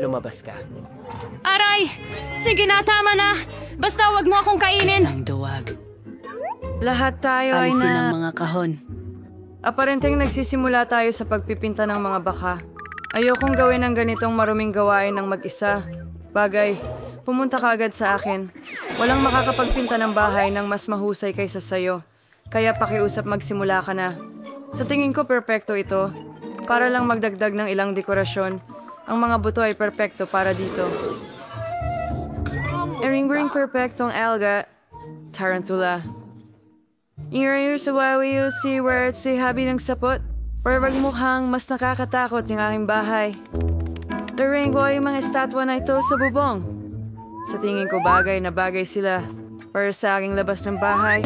lumabas ka. Aray! Sige na, tama na! Basta wag mo akong kainin! Isang duwag. Lahat tayo ay Alisin ang na... mga kahon. Aparenteng nagsisimula tayo sa pagpipinta ng mga baka. Ayokong gawin ang ganitong maruming gawain ng mag-isa. Bagay, pumunta ka agad sa akin. Walang makakapagpinta ng bahay ng mas mahusay kaysa sayo. Kaya pakiusap magsimula ka na. Sa tingin ko perpekto ito. Para lang magdagdag ng ilang dekorasyon. Ang mga buto ay perpekto para dito. Ering-ring perpektong alga. Tarantula. Ingayur sa wawi si where si habi ng sapot. Pero mukhang mas nakakatakot yung aking bahay. Laring ko yung mga estatwa na ito sa bubong. Sa tingin ko bagay na bagay sila para sa aking labas ng bahay.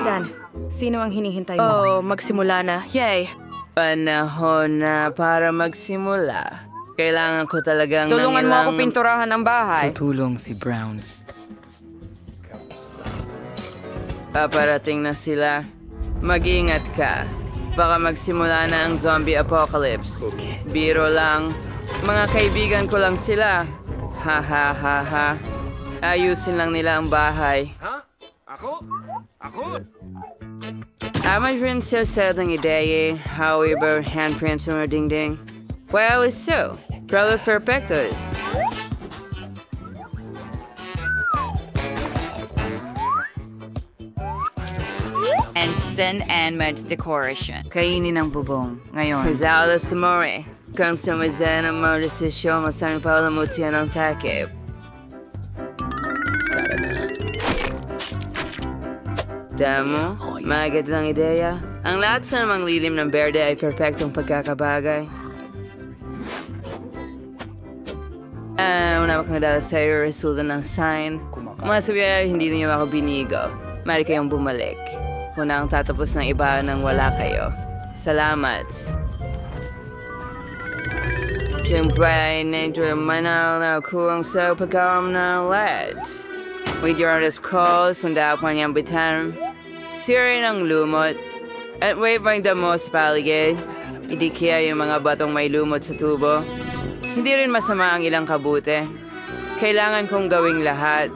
Dan, sino ang hinihintay mo? Oh, magsimula na. Yay! Panahon na para magsimula. Kailangan ko talagang Tulungan mo ako pinturahan ng bahay. Tutulong si Brown. Paparating na sila. Mag-ingat ka. Baka magsimula na ang zombie apocalypse. Biro lang. Mga kaibigan ko lang sila. Ha ha ha ha. Ayusin lang nila ang bahay. Ha? Ako? Ama rin siya sa ng ideya. However, handprints mo ding-ding. Well, it's so. Probably perfectos. And sin and mud decoration. Kainin ang bubong. Ngayon. Kazala Samore. Kung sumazan ang mga desisyon, masang palamutian ang takip. Damo, magandang ideya. Ang lahat sa namang lilim ng berde ay perpektong pagkakabagay. Una akong nadala sa'yo, resulta ng sign. Masabi ay hindi niyo ako binigo. Mari kayong bumalik. Kuna ang tatapos ng iba nang wala kayo. Salamat. Siyempre ay medyo manaw na kurang sa pagkawam ng lahat. With your honest calls, hunda ako niyang bitan. Sira ng lumot. At wait bang damo sa paligid. Hindi kaya yung mga batong may lumot sa tubo. Hindi rin masama ang ilang kabute. Kailangan kong gawing lahat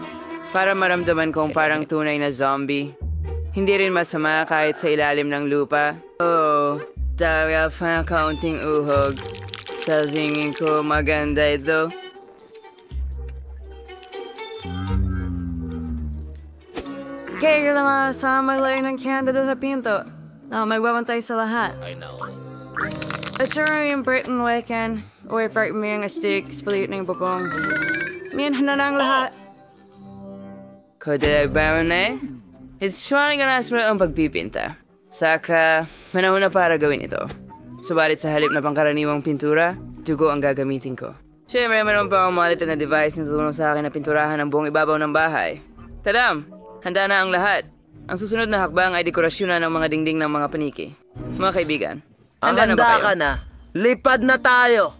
para maramdaman kong parang tunay na zombie. Hindi rin masama kahit sa ilalim ng lupa. Oh, dahil pa kaunting uhog. Sa singin ko maganda ito. Kaya lang sa maglay ng kandado sa pinto. Na magbabantay sa lahat. At sure yung Britain weekend. Uy, park mo yung stick. Spalit na yung bubong. Ngayon na lang lahat. Koday Baron eh? It's trying to ask ang pagpipinta. Saka, manahon na para gawin ito. Subalit sa halip na pangkaraniwang pintura, dugo ang gagamitin ko. Siyempre, meron pa akong maliit na device na tutulong sa akin na pinturahan ang buong ibabaw ng bahay. Tadam! Handa na ang lahat. Ang susunod na hakbang ay dekorasyon na ng mga dingding ng mga paniki. Mga kaibigan, handa na ba kayo? Handa ka na. Lipad na tayo.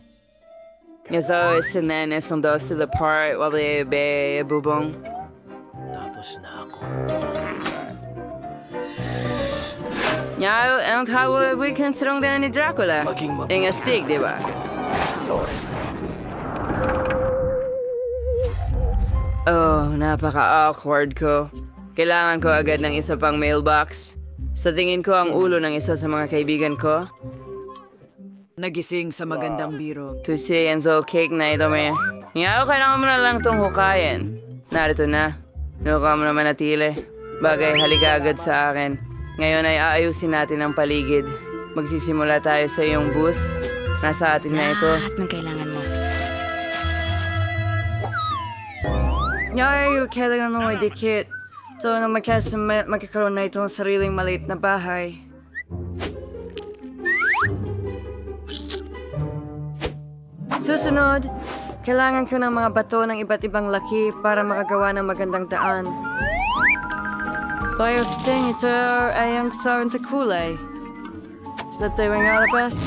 Yes, so, sinenes ng dos to the part while they be bubong. Tapos na ako. Ngayon, ang kawa weekend sarong din ni Dracula. Yung astig, di ba? Oh, napaka-awkward ko. Kailangan ko agad ng isa pang mailbox. Sa tingin ko ang ulo ng isa sa mga kaibigan ko. Nagising sa magandang biro. Tusi and so cake na ito may. Ngayon, kailangan mo na lang itong hukayin. Narito na. Nuka mo na manatili. Bagay, halika agad sa akin. Ngayon ay aayusin natin ang paligid. Magsisimula tayo sa iyong booth. Nasa atin na ito. Lahat ng kailangan mo. Ngayon, kailangan mo idikit. So, nang magkakaroon na itong sariling maliit na bahay. Susunod, kailangan ko ng mga bato ng iba't ibang laki para makagawa ng magandang daan. Tayo sa ting, ito ay ang kasaran sa kulay. Sa tayo ang alabas.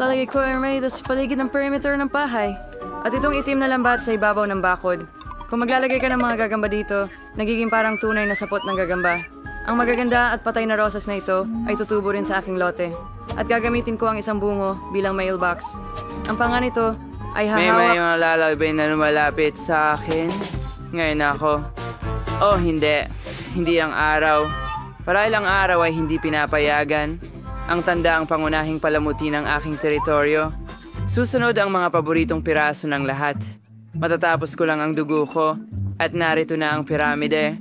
Lalagay ko ang may sa paligid ng perimeter ng bahay. At itong itim na lambat sa ibabaw ng bakod. Kung maglalagay ka ng mga gagamba dito, nagiging parang tunay na sapot ng gagamba. Ang magaganda at patay na rosas na ito ay tutubo rin sa aking lote. At gagamitin ko ang isang bungo bilang mailbox. Ang panga nito ay May hahawak... mga lalabay na lumalapit sa akin. Ngayon ako. Oh, hindi. Hindi ang araw. Para ilang araw ay hindi pinapayagan. Ang tanda ang pangunahing palamuti ng aking teritoryo. Susunod ang mga paboritong piraso ng lahat. Matatapos ko lang ang dugo ko. At narito na ang piramide.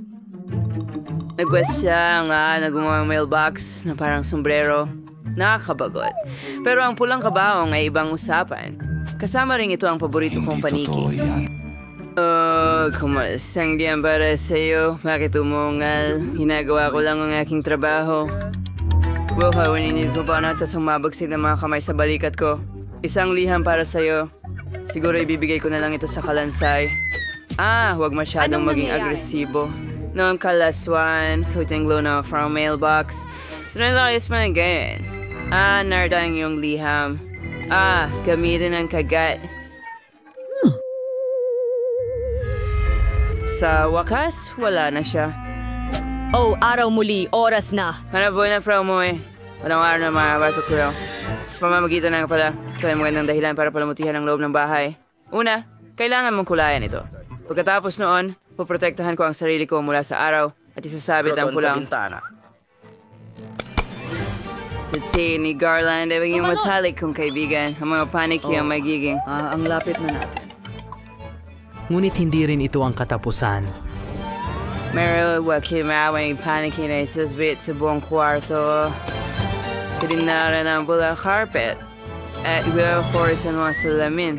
Nagwes siya nga na gumawa ng mailbox na parang sombrero. Nakakabagot. Pero ang pulang kabaong ay ibang usapan. Kasama rin ito ang paborito kong paniki. Oh, kumasang diyan para sa'yo. Bakit umungal? Hinagawa ko lang ang aking trabaho. Wow, ninito pa na tas ang mabagsik ng mga kamay sa balikat ko. Isang liham para sa'yo. Siguro ibibigay ko na lang ito sa kalansay. Huwag masyadong maging agresibo. Noong kalaswan, kuting glow na from mailbox. Sunod lang is managayin. Narda ang iyong liham. Gamitin ang kagat. Sa wakas, wala na siya. Oh, araw muli. Oras na. Manaboy na fra mo eh. Walang araw na makabasok ko. Sa pamamagitan ng pala, ito ay magandang dahilan para palamutihan ang loob ng bahay. Una, kailangan mong kulayan ito. Pagkatapos noon, poprotektahan ko ang sarili ko mula sa araw at isasabit ang pulang. Tuti ni Garland ay maging matalik kong kaibigan. Ang mga paniki ang magiging. Ang lapit na natin. Ngunit hindi rin ito ang katapusan. Meron wakil maawang paniki na isasbit sa buong kwarto. Kininaran ang pula carpet at will-force ang mga salamin.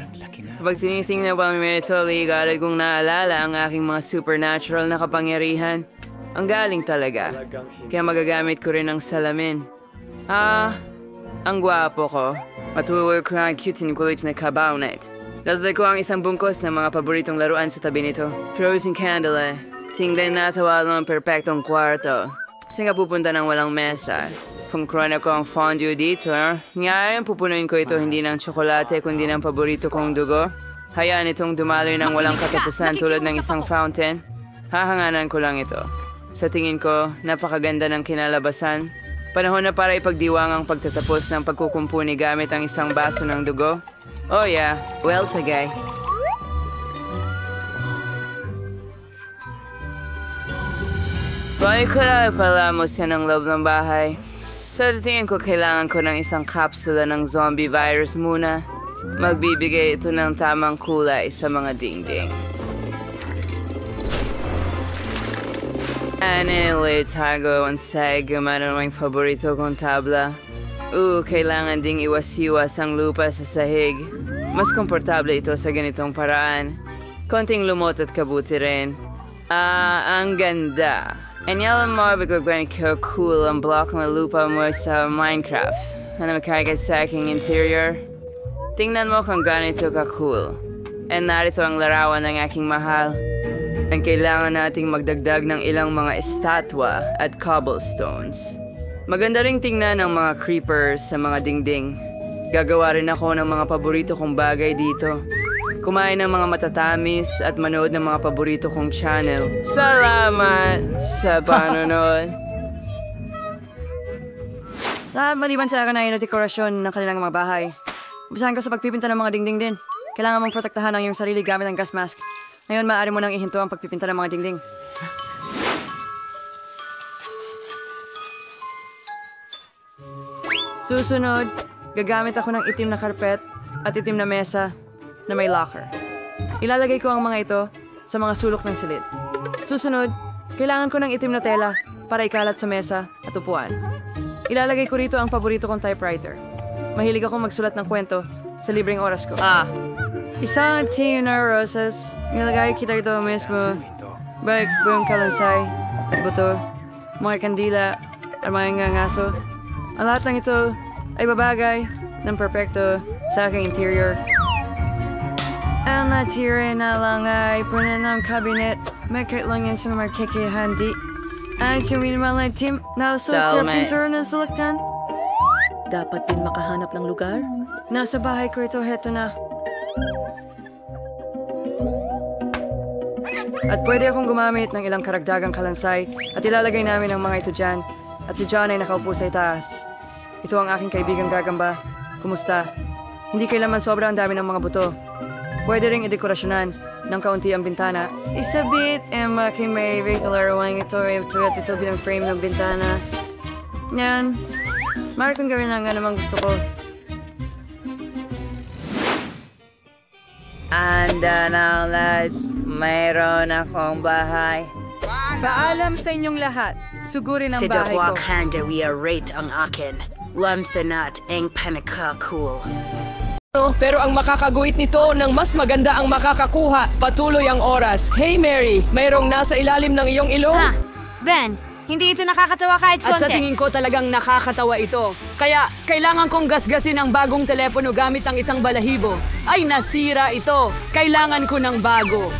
Kapag tinitingnan pa ito, ligarad kong naalala ang aking mga supernatural na kapangyarihan. Ang galing talaga. Kaya magagamit ko rin ang salamin. Ang gwapo ko. Matuwag ko ang cute and kulit na kabaw na ito. Lasday ko ang isang bungkos ng mga paboritong laruan sa tabi nito. Frozen candle eh. Tingnan na tawala ng perpektong kwarto. Kasi nga pupunta ng walang mesa. Kung krona ko ang fondue dito, ngayon pupunuin ko ito hindi ng tsokolate kundi ng paborito kong dugo. Hayaan itong dumaloy ng walang katapusan tulad ng isang fountain. Hahanganan ko lang ito. Sa tingin ko, napakaganda ng kinalabasan. Panahon na para ipagdiwang ang pagtatapos ng pagkukumpuni gamit ang isang baso ng dugo. Oh yeah, well tagay. Bakit ko lang ipalamos yan ang loob ng bahay? Sa tingin ko kailangan ko ng isang kapsula ng zombie virus muna. Magbibigay ito ng tamang kulay sa mga dingding. Tago ang say gumana ng paborito kong tabla. Kailangan ding iwas-iwas ang lupa sa sahig. Mas komportable ito sa ganitong paraan. Konting lumot at kabuti rin. Ang ganda. Anyalan mo, bigwagwang ko cool ang block ng lupa mo sa Minecraft. Ano makagat sa aking interior? Tingnan mo kung ganito ka-cool. And narito ang larawan ng aking mahal. Ang kailangan nating magdagdag ng ilang mga estatwa at cobblestones. Maganda ring tingnan ang mga creepers sa mga dingding. Gagawa rin ako ng mga paborito kong bagay dito. Kumain ng mga matatamis at manood ng mga paborito kong channel. Salamat sa panonood. Maliban sa kanayon at dekorasyon ng kanilang mga bahay. Umpisahan ko sa pagpipinta ng mga dingding din. Kailangan mong protektahan ang iyong sarili gamit ang gas mask. Ngayon, maaari mo nang ihinto ang pagpipinta ng mga dingding. Susunod, gagamit ako ng itim na karpet at itim na mesa na may locker. Ilalagay ko ang mga ito sa mga sulok ng silid. Susunod, kailangan ko ng itim na tela para ikalat sa mesa at upuan. Ilalagay ko rito ang paborito kong typewriter. Mahilig akong magsulat ng kwento sa libreng oras ko. Isang tin na roses. Nilagay kita ito mismo. Baik buong kalansay at buto, mga kandila at mga ngaso. Ang lahat ng ito ay babagay ng perpekto sa aking interior. Ang natira na lang ay punan ng cabinet. Makit lang yan sa markikihandi. Ang suminamalang team na uso sa pintura ng salaktan. Dapat din makahanap ng lugar? Nasa bahay ko ito, heto na. At pwede akong gumamit ng ilang karagdagang kalansay at ilalagay namin ang mga ito dyan. At si John ay nakaupo sa itaas. Ito ang aking kaibigang gagamba. Kumusta? Hindi kailanman sobra ang dami ng mga buto. Pwede ring idekorasyonan ng kaunti ang bintana. Isabit, kay may regular wang ito bilang frame ng bintana. Yan. Mari kong gawin lang nga namang gusto ko. Anda na, lads. Mayroon akong bahay. Paalam sa inyong lahat. Sugurin ang Si bahay ko. Dawak Handawi rate ang akin. Lamsanat ang panaka-cool. Pero ang makakaguhit nito ng mas maganda ang makakakuha. Patuloy ang oras. Hey Mary, mayroong nasa ilalim ng iyong ilong? Ha? Ben, hindi ito nakakatawa kahit konti. At sa tingin ko talagang nakakatawa ito. Kaya kailangan kong gasgasin ang bagong telepono gamit ang isang balahibo. Ay nasira ito. Kailangan ko ng bago.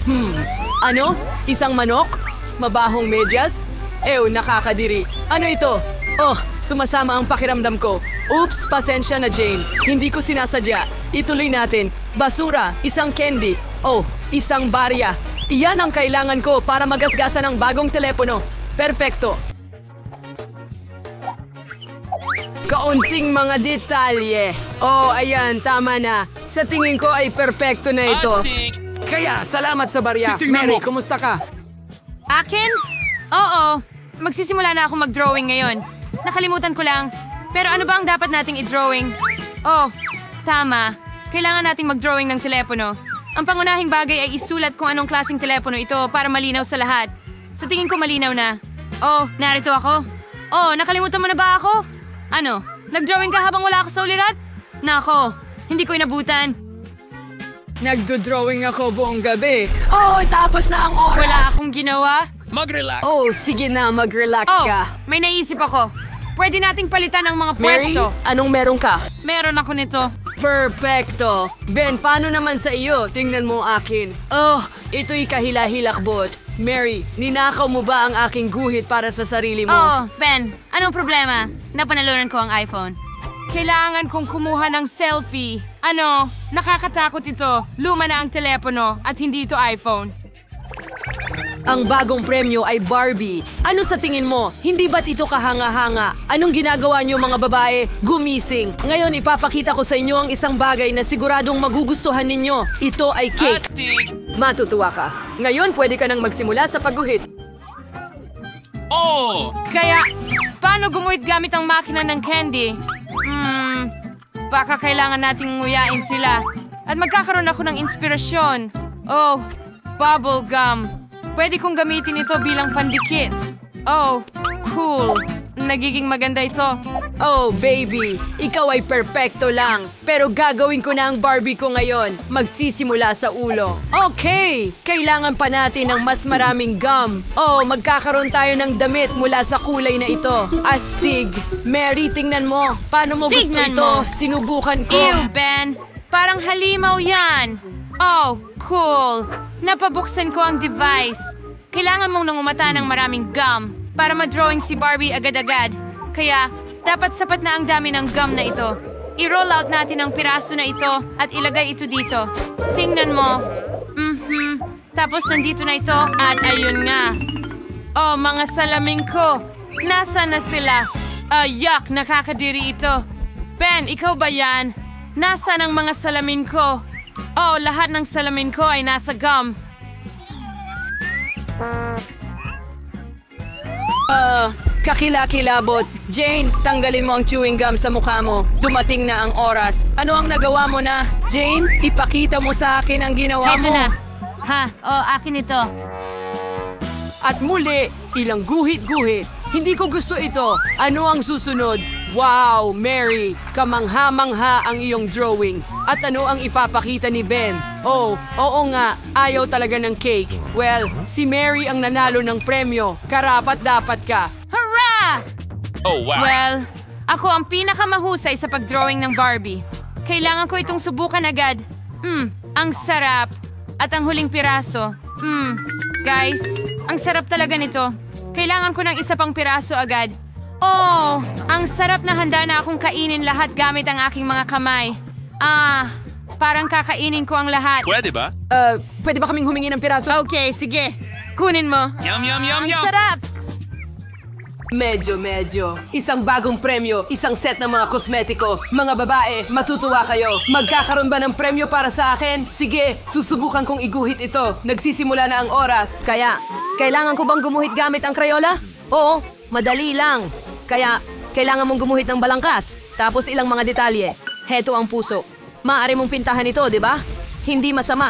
Ano? Isang manok? Mabahong medyas? Ew, nakakadiri. Ano ito? Oh, sumasama ang pakiramdam ko. Oops, pasensya na Jane. Hindi ko sinasadya. Ituloy natin. Basura, isang candy. Oh, isang barya. Iyan ang kailangan ko para magasgasan ang bagong telepono. Perpekto. Kaunting mga detalye. Oh, ayan, tama na. Sa tingin ko ay perpekto na ito. Kaya, salamat sa barya. Mary, kumusta ka? Akin? Oo. Magsisimula na ako mag-drawing ngayon. Nakalimutan ko lang. Pero ano ba ang dapat nating i-drawing? Oh, tama. Kailangan nating mag-drawing ng telepono. Ang pangunahing bagay ay isulat kung anong klaseng telepono ito para malinaw sa lahat. Sa tingin ko malinaw na. Oh, narito ako. Oh, nakalimutan mo na ba ako? Ano? Nag-drawing ka habang wala ako sa ulirat? Nako, hindi ko inabutan. Nagdo-drawing ako buong gabi. Oh, tapos na ang oras. Wala akong ginawa. Mag-relax. Oh, sige na, mag-relax Oh, ka. may naisip ako. Pwede nating palitan ang mga Mary, pwesto. anong meron ka? Meron ako nito. Perpekto. Ben, paano naman sa iyo? Tingnan mo akin. Oh, ito'y kahila-hilakbot. Mary, ninakaw mo ba ang aking guhit para sa sarili mo? Oh, Ben, anong problema? Napanalunan ko ang iPhone. Kailangan kong kumuha ng selfie. Ano? Nakakatakot ito. Luma na ang telepono at hindi ito iPhone. Ang bagong premyo ay Barbie. Ano sa tingin mo? Hindi ba't ito kahanga-hanga? Anong ginagawa niyo mga babae? Gumising. Ngayon ipapakita ko sa inyo ang isang bagay na siguradong magugustuhan ninyo. Ito ay cake. Matutuwa ka. Ngayon pwede ka nang magsimula sa pagguhit. Oh! Kaya, paano gumuhit gamit ang makina ng candy? Baka kailangan nating nguyain sila. At magkakaroon ako ng inspirasyon. Oh, bubble gum. Pwede kong gamitin ito bilang pandikit. Oh, cool. Nagiging maganda ito. Oh, baby. Ikaw ay perpekto lang. Pero gagawin ko na ang Barbie ko ngayon. Magsisimula sa ulo. Okay! Kailangan pa natin ng mas maraming gum. Oh, magkakaroon tayo ng damit mula sa kulay na ito. Astig. Mary, tingnan mo. Paano mo gusto Tingnan ito? mo. Sinubukan ko. Ew, Ben. Parang halimaw yan. Oh, cool. Napabuksan ko ang device. Kailangan mong nangumata ng maraming gum para ma-drawing si Barbie agad-agad. Kaya, dapat sapat na ang dami ng gum na ito. I-roll out natin ang piraso na ito at ilagay ito dito. Tingnan mo. Tapos nandito na ito at ayun nga. Oh, mga salamin ko. Nasaan na sila? Yuck, nakakadiri ito. Ben, ikaw ba yan? Nasaan ang mga salamin ko? Oh, lahat ng salamin ko ay nasa gum. Kakilakilabot. Jane, tanggalin mo ang chewing gum sa mukha mo. Dumating na ang oras. Ano ang nagawa mo na? Jane, ipakita mo sa akin ang ginawa Heto mo. na. Ha, oh, akin ito. At muli, ilang guhit-guhit. Hindi ko gusto ito. Ano ang susunod? Wow, Mary, kamangha-mangha ang iyong drawing. At ano ang ipapakita ni Ben? Oh, oo nga, ayaw talaga ng cake. Well, si Mary ang nanalo ng premyo. Karapat-dapat ka. Hurrah! Oh, wow. Well, ako ang pinakamahusay sa pagdrawing ng Barbie. Kailangan ko itong subukan agad. Ang sarap. At ang huling piraso. Guys, ang sarap talaga nito. Kailangan ko ng isa pang piraso agad. Oh, ang sarap na handa na akong kainin lahat gamit ang aking mga kamay. Parang kakainin ko ang lahat. Pwede ba? Pwede ba kaming humingi ng piraso? Okay, sige. Kunin mo. Yum, yum, yum, Ang yum. sarap. Medyo. Isang bagong premyo, isang set ng mga kosmetiko. Mga babae, matutuwa kayo. Magkakaroon ba ng premyo para sa akin? Sige, susubukan kong iguhit ito. Nagsisimula na ang oras. Kaya, kailangan ko bang gumuhit gamit ang Crayola? Oo, madali lang. Kaya, kailangan mong gumuhit ng balangkas. Tapos ilang mga detalye. Heto ang puso. Maaari mong pintahan ito, di ba? Hindi masama.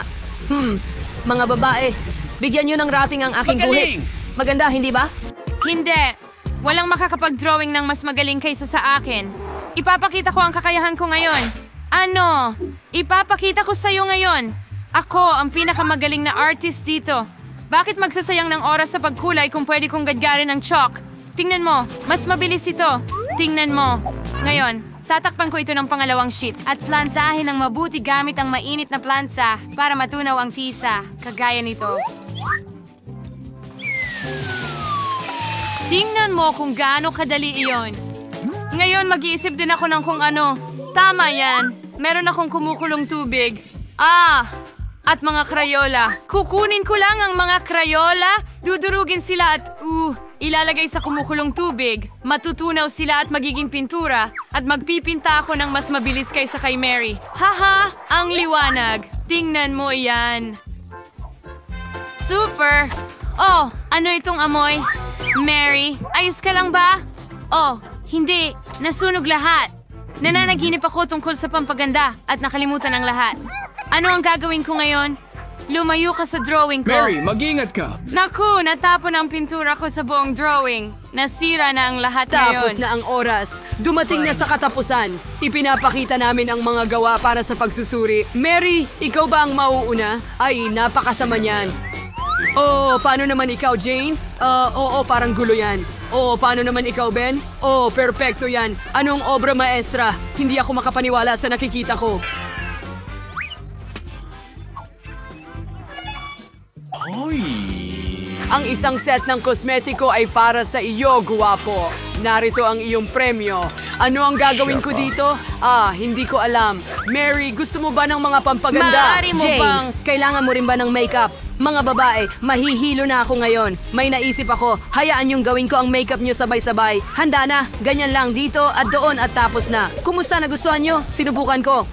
Mga babae, bigyan nyo ng rating ang aking guhit. Maganda, hindi ba? Hindi. Walang makakapag-drawing ng mas magaling kaysa sa akin. Ipapakita ko ang kakayahan ko ngayon. Ano? Ipapakita ko sa'yo ngayon. Ako ang pinakamagaling na artist dito. Bakit magsasayang ng oras sa pagkulay kung pwede kong gadgarin ng chalk? Tingnan mo, mas mabilis ito. Tingnan mo. Ngayon, tatakpan ko ito ng pangalawang sheet at plansahin ng mabuti gamit ang mainit na plansa para matunaw ang tisa, kagaya nito. Tingnan mo kung gaano kadali iyon. Ngayon, mag-iisip din ako ng kung ano. Tama yan. Meron akong kumukulong tubig. At mga Crayola. Kukunin ko lang ang mga Crayola, dudurugin sila at ilalagay sa kumukulong tubig. Matutunaw sila at magiging pintura at magpipinta ako ng mas mabilis kaysa kay Mary. Haha, ang liwanag. Tingnan mo yan. Super! Oh, ano itong amoy? Mary, ayos ka lang ba? Oh, hindi. Nasunog lahat. Nananaginip ako tungkol sa pampaganda at nakalimutan ang lahat. Ano ang gagawin ko ngayon? Lumayo ka sa drawing ko. Mary, mag-ingat ka. Naku, natapon ang pintura ko sa buong drawing. Nasira na ang lahat ngayon. Tapos na ang oras. Dumating na sa katapusan. Ipinapakita namin ang mga gawa para sa pagsusuri. Mary, ikaw ba ang mauuna? Ay, napakasama niyan. Oh, paano naman ikaw, Jane? Oo, parang gulo yan. Oh, paano naman ikaw, Ben? Oh, perpekto yan. Anong obra maestra? Hindi ako makapaniwala sa nakikita ko. Ang isang set ng kosmetiko ay para sa iyo, guwapo. Narito ang iyong premyo. Ano ang gagawin ko dito? Hindi ko alam. Mary, gusto mo ba ng mga pampaganda? Maaari mo Jane, bang... kailangan mo rin ba ng makeup? Mga babae, mahihilo na ako ngayon. May naisip ako, hayaan yung gawin ko ang makeup nyo sabay-sabay. Handa na, ganyan lang dito at doon at tapos na. Kumusta, nagustuhan nyo? Sinubukan ko.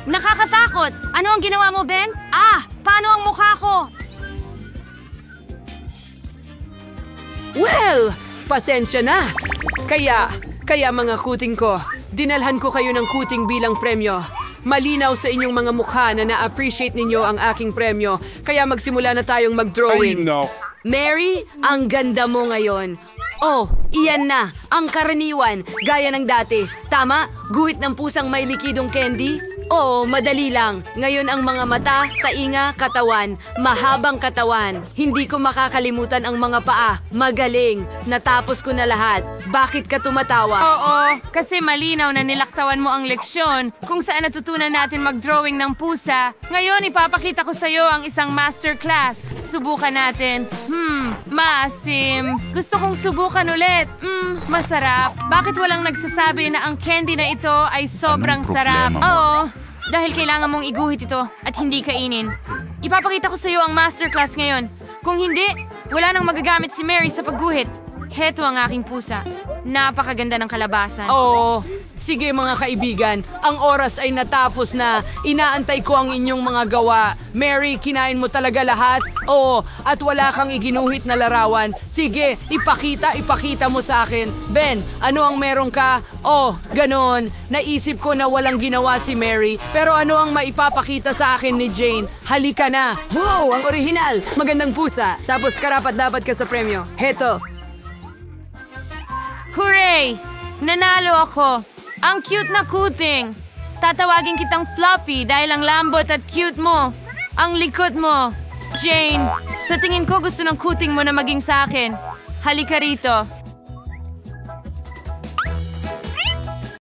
Nakakatakot! Ano ang ginawa mo, Ben? Paano ang mukha ko? Well, pasensya na. Kaya mga kuting ko, dinalhan ko kayo ng kuting bilang premyo. Malinaw sa inyong mga mukha na na-appreciate ninyo ang aking premyo, kaya magsimula na tayong mag-drawing. Mary, ang ganda mo ngayon. Oh, iyan na, ang karaniwan, gaya ng dati. Tama, guhit ng pusang may likidong candy. Oo, madali lang. Ngayon ang mga mata, tainga, katawan, mahabang katawan. Hindi ko makakalimutan ang mga paa. Magaling. Natapos ko na lahat. Bakit ka tumatawa? Oo, kasi malinaw na nilaktawan mo ang leksyon kung saan natutunan natin mag-drawing ng pusa. Ngayon, ipapakita ko sa'yo ang isang masterclass. Subukan natin. Maasim. Gusto kong subukan ulit. Masarap. Bakit walang nagsasabi na ang candy na ito ay sobrang sarap? Oo. Dahil kailangan mong iguhit ito at hindi kainin. Ipapakita ko sa iyo ang masterclass ngayon. Kung hindi, wala nang magagamit si Mary sa pagguhit. Heto ang aking pusa. Napakaganda ng kalabasan. Oo. Sige mga kaibigan, ang oras ay natapos na. Inaantay ko ang inyong mga gawa. Mary, kinain mo talaga lahat? Oo, at wala kang iginuhit na larawan. Sige, ipakita mo sa akin. Ben, ano ang meron ka? Oh, ganon. Naisip ko na walang ginawa si Mary. Pero ano ang maipapakita sa akin ni Jane? Halika na. Wow, ang orihinal. Magandang pusa. Tapos karapat-dapat ka sa premyo. Heto. Hooray! Nanalo ako! Ang cute na kuting! Tatawagin kitang Fluffy dahil ang lambot at cute mo. Ang likot mo. Jane, sa tingin ko gusto ng kuting mo na maging sa akin. Halika rito.